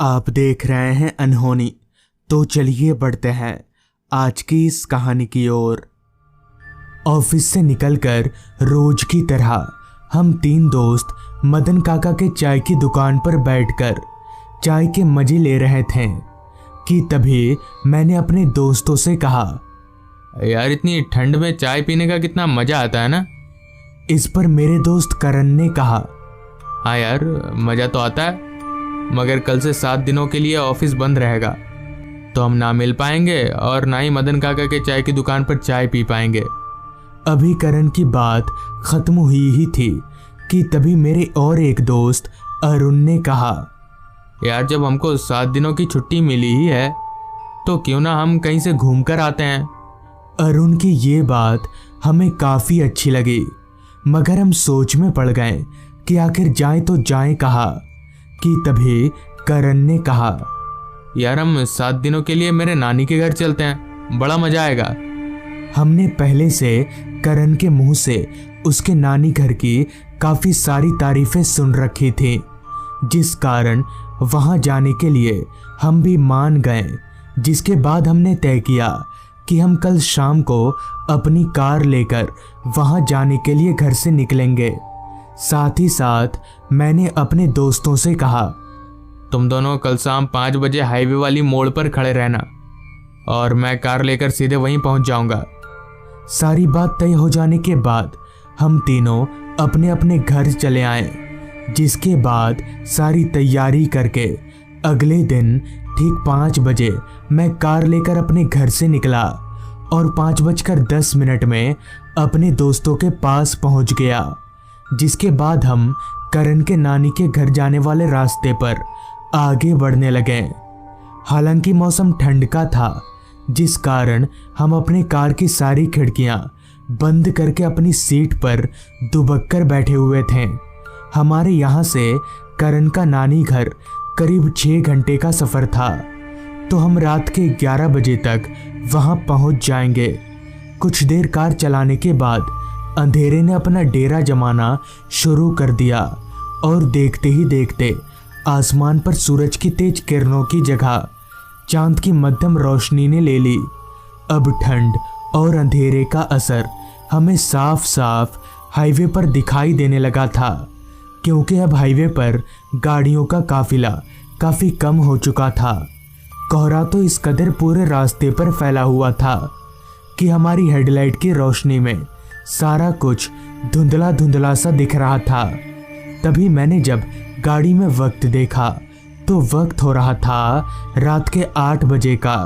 आप देख रहे हैं अनहोनी। तो चलिए बढ़ते हैं आज की इस कहानी की ओर। ऑफिस से निकलकर रोज की तरह हम तीन दोस्त मदन काका के चाय की दुकान पर बैठकर चाय के मजे ले रहे थे कि तभी मैंने अपने दोस्तों से कहा, यार इतनी ठंड में चाय पीने का कितना मजा आता है ना। इस पर मेरे दोस्त करण ने कहा, हाँ यार मजा तो आता है, मगर कल से 7 दिनों के लिए ऑफिस बंद रहेगा तो हम ना मिल पाएंगे और ना ही मदन काका के चाय की दुकान पर चाय पी पाएंगे। अभी करण की बात खत्म हुई ही थी कि तभी मेरे और एक दोस्त अरुण ने कहा, यार जब हमको 7 दिनों की छुट्टी मिली ही है तो क्यों ना हम कहीं से घूम कर आते हैं। अरुण की ये बात हमें काफी अच्छी लगी, मगर हम सोच में पड़ गए कि आखिर जाएं तो जाएं कहाँ। कि तभी करण ने कहा, यार हम 7 दिनों के लिए मेरे नानी के घर चलते हैं, बड़ा मजा आएगा। हमने पहले से करण के मुंह से उसके नानी घर की काफी सारी तारीफें सुन रखी थी, जिस कारण वहां जाने के लिए हम भी मान गए। जिसके बाद हमने तय किया कि हम कल शाम को अपनी कार लेकर वहां जाने के लिए घर से निकलेंगे। साथ ही साथ मैंने अपने दोस्तों से कहा, तुम दोनों कल शाम 5 बजे हाईवे वाली मोड़ पर खड़े रहना और मैं कार लेकर सीधे वहीं पहुंच जाऊंगा। सारी बात तय हो जाने के बाद हम तीनों अपने अपने घर चले आए। जिसके बाद सारी तैयारी करके अगले दिन ठीक 5 बजे मैं कार लेकर अपने घर से निकला और 5:10 में अपने दोस्तों के पास पहुंच गया। जिसके बाद हम करण के नानी के घर जाने वाले रास्ते पर आगे बढ़ने लगे। हालांकि मौसम ठंड का था, जिस कारण हम अपने कार की सारी खिड़कियां बंद करके अपनी सीट पर दुबक कर बैठे हुए थे। हमारे यहाँ से करण का नानी घर करीब 6 घंटे का सफ़र था, तो हम रात के 11 बजे तक वहाँ पहुँच जाएंगे। कुछ देर कार चलाने के बाद अंधेरे ने अपना डेरा जमाना शुरू कर दिया और देखते ही देखते आसमान पर सूरज की तेज किरणों की जगह चांद की मध्यम रोशनी ने ले ली। अब ठंड और अंधेरे का असर हमें साफ साफ हाईवे पर दिखाई देने लगा था, क्योंकि अब हाईवे पर गाड़ियों का काफिला काफ़ी कम हो चुका था। कोहरा तो इस कदर पूरे रास्ते पर फैला हुआ था कि हमारी हेडलाइट की रोशनी में सारा कुछ धुंधला धुंधला सा दिख रहा था। तभी मैंने जब गाड़ी में वक्त देखा तो वक्त हो रहा था रात के 8 बजे का,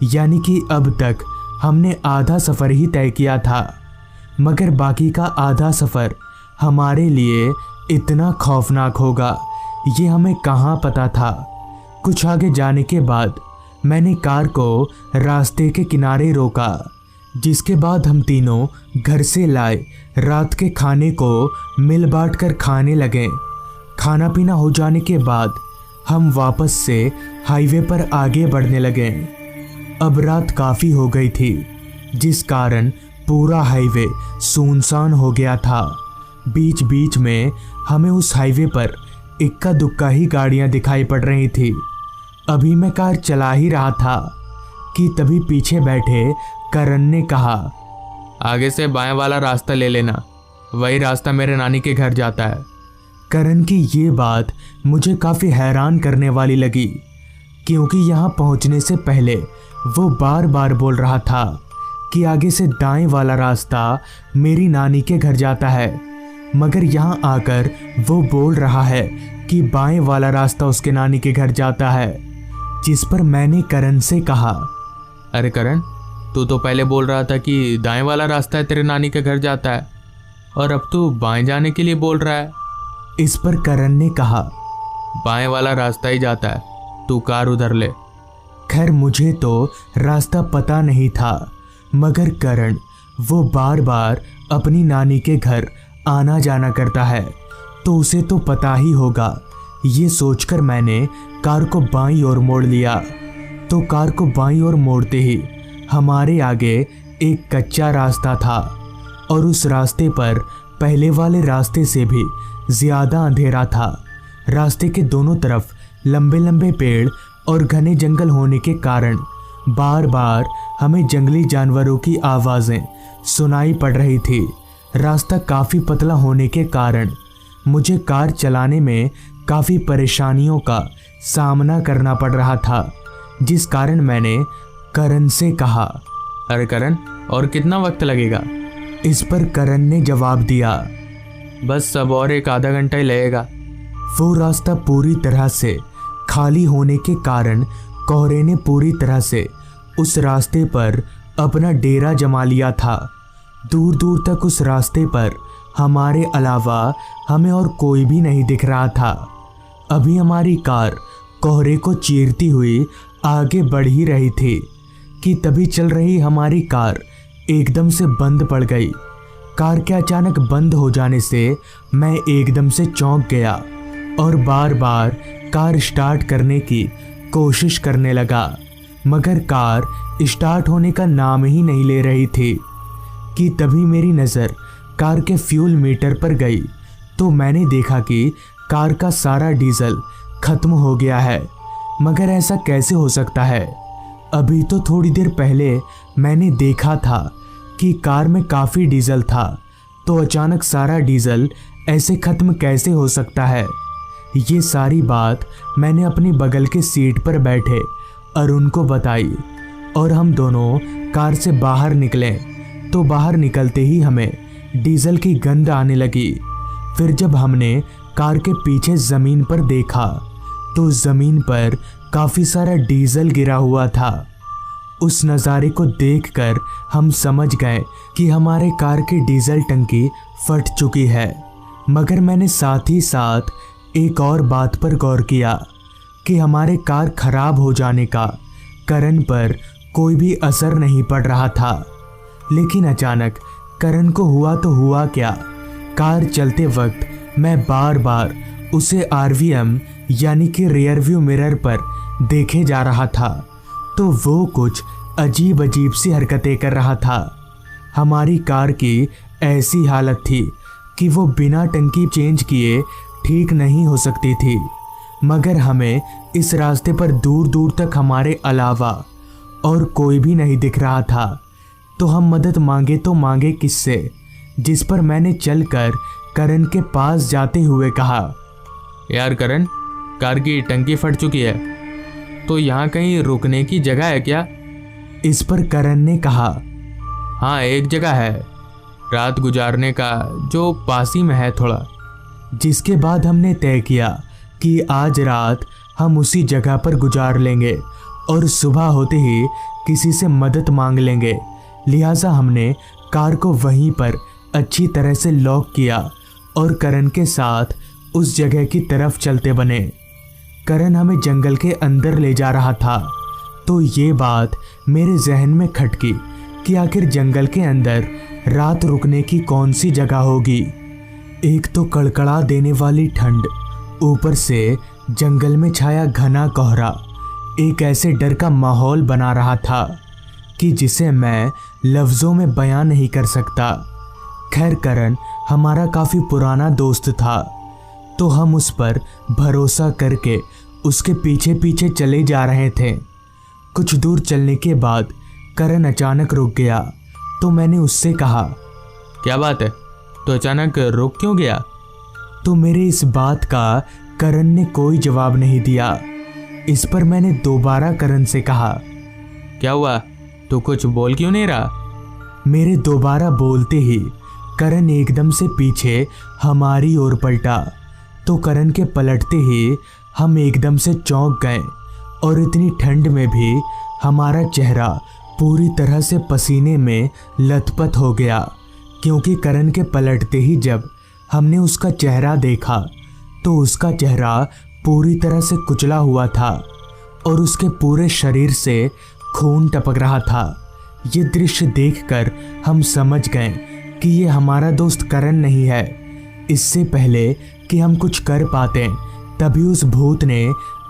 यानी कि अब तक हमने आधा सफ़र ही तय किया था, मगर बाकी का आधा सफ़र हमारे लिए इतना खौफनाक होगा ये हमें कहाँ पता था। कुछ आगे जाने के बाद मैंने कार को रास्ते के किनारे रोका, जिसके बाद हम तीनों घर से लाए रात के खाने को मिल बांट कर खाने लगे। खाना पीना हो जाने के बाद हम वापस से हाईवे पर आगे बढ़ने लगे। अब रात काफ़ी हो गई थी, जिस कारण पूरा हाईवे सुनसान हो गया था। बीच बीच में हमें उस हाईवे पर इक्का दुक्का ही गाड़ियां दिखाई पड़ रही थी। अभी मैं कार चला ही रहा था कि तभी पीछे बैठे करण ने कहा, आगे से बाएं वाला रास्ता ले लेना, वही रास्ता मेरे नानी के घर जाता है। करण की ये बात मुझे काफ़ी हैरान करने वाली लगी, क्योंकि यहाँ पहुँचने से पहले वो बार बार बोल रहा था कि आगे से दाएं वाला रास्ता मेरी नानी के घर जाता है, मगर यहाँ आकर वो बोल रहा है कि बाएं वाला रास्ता उसके नानी के घर जाता है। जिस पर मैंने करण से कहा, अरे करण, तू तो पहले बोल रहा था कि दाएं वाला रास्ता है तेरे नानी के घर जाता है, और अब तू बाएं जाने के लिए बोल रहा है। इस पर करण ने कहा, बाएं वाला रास्ता ही जाता है, तू कार उधर ले। खैर मुझे तो रास्ता पता नहीं था, मगर करण वो बार बार अपनी नानी के घर आना जाना करता है तो उसे तो पता ही होगा। ये सोचकर मैंने कार को बाईं ओर मोड़ लिया। तो कार को बाईं ओर मोड़ते ही हमारे आगे एक कच्चा रास्ता था और उस रास्ते पर पहले वाले रास्ते से भी ज़्यादा अंधेरा था। रास्ते के दोनों तरफ लंबे लंबे पेड़ और घने जंगल होने के कारण बार बार हमें जंगली जानवरों की आवाज़ें सुनाई पड़ रही थी। रास्ता काफ़ी पतला होने के कारण मुझे कार चलाने में काफ़ी परेशानियों का सामना करना पड़ रहा था, जिस कारण मैंने करण से कहा, अरे करण, और कितना वक्त लगेगा? इस पर करण ने जवाब दिया, बस अब और एक आधा घंटा ही लगेगा। वो रास्ता पूरी तरह से खाली होने के कारण कोहरे ने पूरी तरह से उस रास्ते पर अपना डेरा जमा लिया था। दूर दूर तक उस रास्ते पर हमारे अलावा हमें और कोई भी नहीं दिख रहा था। अभी हमारी कार कोहरे को चीरती हुई आगे बढ़ ही रही थी कि तभी चल रही हमारी कार एकदम से बंद पड़ गई। कार के अचानक बंद हो जाने से मैं एकदम से चौंक गया और बार बार कार स्टार्ट करने की कोशिश करने लगा, मगर कार स्टार्ट होने का नाम ही नहीं ले रही थी कि तभी मेरी नज़र कार के फ्यूल मीटर पर गई तो मैंने देखा कि कार का सारा डीजल खत्म हो गया है। मगर ऐसा कैसे हो सकता है? अभी तो थोड़ी देर पहले मैंने देखा था कि कार में काफ़ी डीजल था, तो अचानक सारा डीजल ऐसे ख़त्म कैसे हो सकता है? ये सारी बात मैंने अपनी बगल के सीट पर बैठे अरुण को बताई और हम दोनों कार से बाहर निकले। तो बाहर निकलते ही हमें डीजल की गंध आने लगी। फिर जब हमने कार के पीछे ज़मीन पर देखा तो ज़मीन पर काफ़ी सारा डीजल गिरा हुआ था। उस नज़ारे को देखकर हम समझ गए कि हमारे कार की डीजल टंकी फट चुकी है। मगर मैंने साथ ही साथ एक और बात पर गौर किया कि हमारे कार खराब हो जाने का करण पर कोई भी असर नहीं पड़ रहा था। लेकिन अचानक करण को हुआ तो हुआ क्या, कार चलते वक्त मैं बार बार उसे RVM यानी कि रियर व्यू मिरर पर देखे जा रहा था, तो वो कुछ अजीब अजीब सी हरकतें कर रहा था। हमारी कार की ऐसी हालत थी कि वो बिना टंकी चेंज किए ठीक नहीं हो सकती थी। मगर हमें इस रास्ते पर दूर दूर तक हमारे अलावा और कोई भी नहीं दिख रहा था, तो हम मदद मांगे तो मांगे किससे? जिस पर मैंने चलकर करण के पास जाते हुए कहा, यार करण, कार की टंकी फट चुकी है, तो यहाँ कहीं रुकने की जगह है क्या? इस पर करण ने कहा, हाँ एक जगह है, रात गुजारने का, जो पास ही में है थोड़ा। जिसके बाद हमने तय किया कि आज रात हम उसी जगह पर गुजार लेंगे और सुबह होते ही किसी से मदद मांग लेंगे। लिहाजा हमने कार को वहीं पर अच्छी तरह से लॉक किया और करण के साथ उस जगह की तरफ चलते बने। करण हमें जंगल के अंदर ले जा रहा था, तो ये बात मेरे जहन में खटकी कि आखिर जंगल के अंदर रात रुकने की कौन सी जगह होगी। एक तो कड़कड़ा देने वाली ठंड, ऊपर से जंगल में छाया घना कोहरा एक ऐसे डर का माहौल बना रहा था कि जिसे मैं लफ्ज़ों में बयां नहीं कर सकता। खैर करण हमारा काफ़ी पुराना दोस्त था, तो हम उस पर भरोसा करके उसके पीछे पीछे चले जा रहे थे। कुछ दूर चलने के बाद करण अचानक रुक गया, तो मैंने उससे कहा, क्या बात है, तो अचानक रुक क्यों गया? तो मेरे इस बात का करण ने कोई जवाब नहीं दिया। इस पर मैंने दोबारा करण से कहा, क्या हुआ, तू कुछ बोल क्यों नहीं रहा? मेरे दोबारा बोलते ही करण एकदम से पीछे हमारी ओर पलटा, तो करण के पलटते ही हम एकदम से चौंक गए और इतनी ठंड में भी हमारा चेहरा पूरी तरह से पसीने में लथपथ हो गया, क्योंकि करण के पलटते ही जब हमने उसका चेहरा देखा तो उसका चेहरा पूरी तरह से कुचला हुआ था और उसके पूरे शरीर से खून टपक रहा था। ये दृश्य देखकर हम समझ गए कि ये हमारा दोस्त करण नहीं है। इससे पहले कि हम कुछ कर पाते तभी उस भूत ने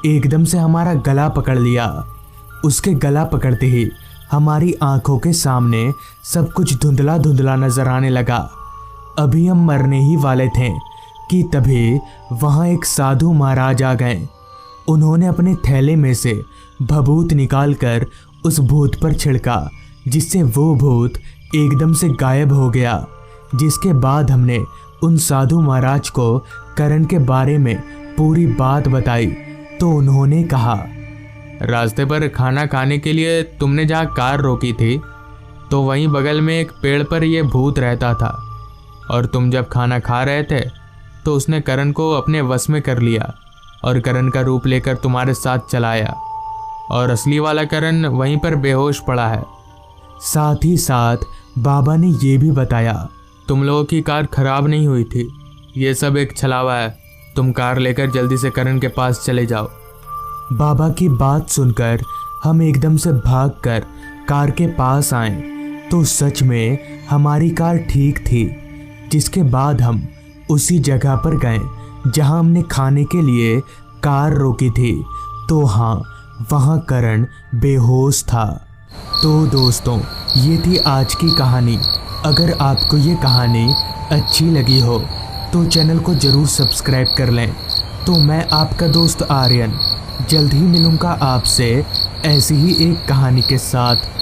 एकदम से हमारा गला पकड़ लिया। उसके गला पकड़ते ही हमारी आंखों के सामने सब कुछ धुंधला धुंधला नजर आने लगा। अभी हम मरने ही वाले थे कि तभी वहाँ एक साधु महाराज आ गए। उन्होंने अपने थैले में से भभूत निकालकर उस भूत पर छिड़का, जिससे वो भूत एकदम से गायब हो गया। जिसके बाद हमने उन साधु महाराज को करण के बारे में पूरी बात बताई तो उन्होंने कहा, रास्ते पर खाना खाने के लिए तुमने जहाँ कार रोकी थी तो वहीं बगल में एक पेड़ पर यह भूत रहता था, और तुम जब खाना खा रहे थे तो उसने करण को अपने वश में कर लिया और करण का रूप लेकर तुम्हारे साथ चलाया, और असली वाला करण वहीं पर बेहोश पड़ा है। साथ ही साथ बाबा ने ये भी बताया, तुम लोगों की कार खराब नहीं हुई थी, ये सब एक छलावा है। तुम कार लेकर जल्दी से करण के पास चले जाओ। बाबा की बात सुनकर हम एकदम से भागकर कार के पास आए तो सच में हमारी कार ठीक थी। जिसके बाद हम उसी जगह पर गए जहां हमने खाने के लिए कार रोकी थी। तो हाँ, वहां करण बेहोश था। तो दोस्तों, ये थी आज की कहानी। अगर आपको ये कहानी अच्छी लगी हो तो चैनल को ज़रूर सब्सक्राइब कर लें। तो मैं आपका दोस्त आर्यन जल्द ही मिलूँगा आपसे ऐसी ही एक कहानी के साथ।